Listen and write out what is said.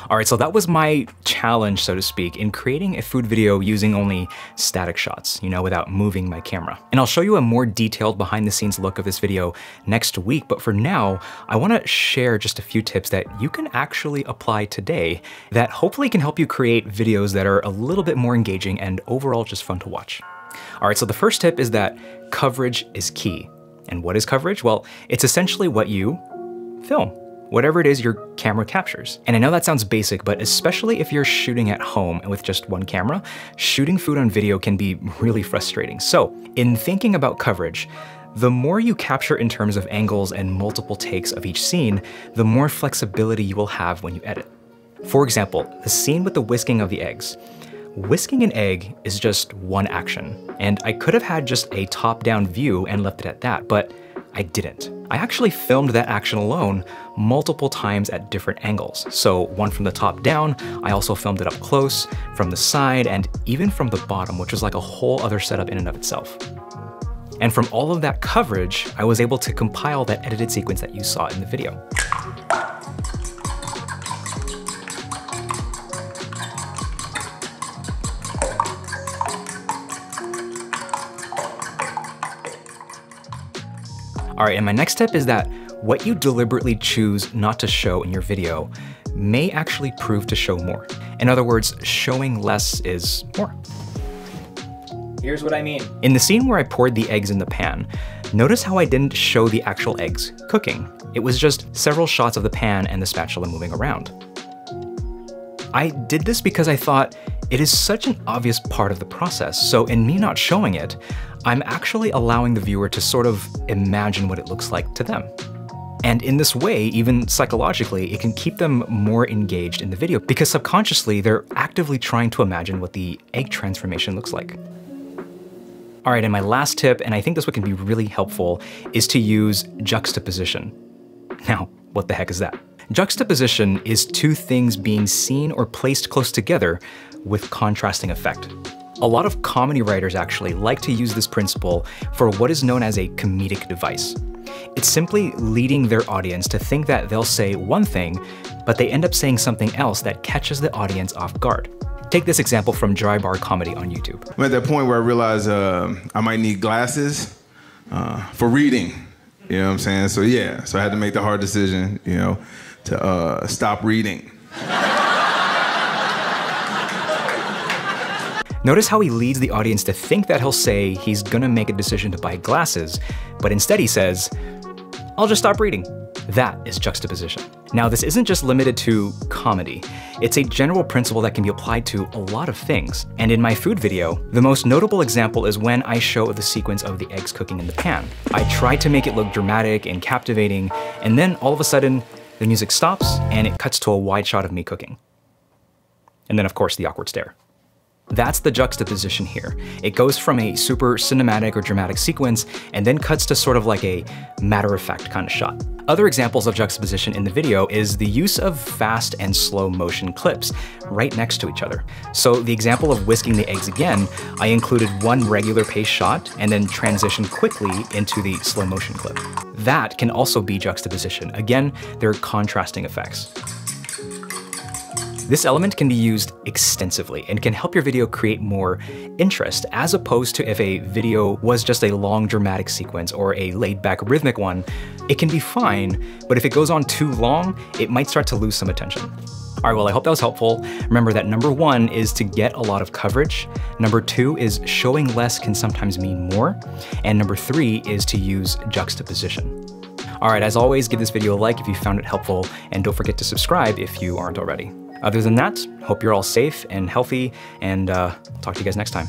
All right, so that was my challenge, so to speak, in creating a food video using only static shots, without moving my camera. And I'll show you a more detailed behind the scenes look of this video next week, but for now, I wanna share just a few tips that you can actually apply today that hopefully can help you create videos that are a little bit more engaging and overall just fun to watch. All right, so the first tip is that coverage is key. And what is coverage? Well, it's essentially what you film. Whatever it is your camera captures. And I know that sounds basic, but especially if you're shooting at home and with just one camera, shooting food on video can be really frustrating. So in thinking about coverage, the more you capture in terms of angles and multiple takes of each scene, the more flexibility you will have when you edit. For example, the scene with the whisking of the eggs. Whisking an egg is just one action, and I could have had just a top-down view and left it at that, but I didn't. I actually filmed that action alone multiple times at different angles. So one from the top down, I also filmed it up close, from the side, and even from the bottom, which was like a whole other setup in and of itself. And from all of that coverage, I was able to compile that edited sequence that you saw in the video. All right, and my next tip is that what you deliberately choose not to show in your video may actually prove to show more. In other words, showing less is more. Here's what I mean. In the scene where I poured the eggs in the pan, notice how I didn't show the actual eggs cooking. It was just several shots of the pan and the spatula moving around. I did this because I thought it is such an obvious part of the process, so in me not showing it, I'm actually allowing the viewer to sort of imagine what it looks like to them. And in this way, even psychologically, it can keep them more engaged in the video because subconsciously, they're actively trying to imagine what the egg transformation looks like. All right, and my last tip, and I think this one can be really helpful, is to use juxtaposition. Now, what the heck is that? Juxtaposition is two things being seen or placed close together with contrasting effect. A lot of comedy writers actually like to use this principle for what is known as a comedic device. It's simply leading their audience to think that they'll say one thing, but they end up saying something else that catches the audience off guard. Take this example from Dry Bar Comedy on YouTube. I'm at that point where I realized I might need glasses for reading. You know what I'm saying? So yeah, so I had to make the hard decision, to stop reading. Notice how he leads the audience to think that he'll say he's gonna make a decision to buy glasses, but instead he says, I'll just stop reading. That is juxtaposition. Now, this isn't just limited to comedy. It's a general principle that can be applied to a lot of things. And in my food video, the most notable example is when I show the sequence of the eggs cooking in the pan. I try to make it look dramatic and captivating, and then all of a sudden, the music stops and it cuts to a wide shot of me cooking. And then of course, the awkward stare. That's the juxtaposition here. It goes from a super cinematic or dramatic sequence and then cuts to sort of like a matter-of-fact kind of shot. Other examples of juxtaposition in the video is the use of fast and slow motion clips right next to each other. So the example of whisking the eggs again, I included one regular pace shot and then transitioned quickly into the slow motion clip. That can also be juxtaposition. Again, there are contrasting effects. This element can be used extensively and can help your video create more interest, as opposed to if a video was just a long dramatic sequence or a laid-back rhythmic one. It can be fine, but if it goes on too long, it might start to lose some attention. All right, well, I hope that was helpful. Remember that number one is to get a lot of coverage. Number two is showing less can sometimes mean more. And number three is to use juxtaposition. All right, as always, give this video a like if you found it helpful, and don't forget to subscribe if you aren't already. Other than that, hope you're all safe and healthy, and talk to you guys next time.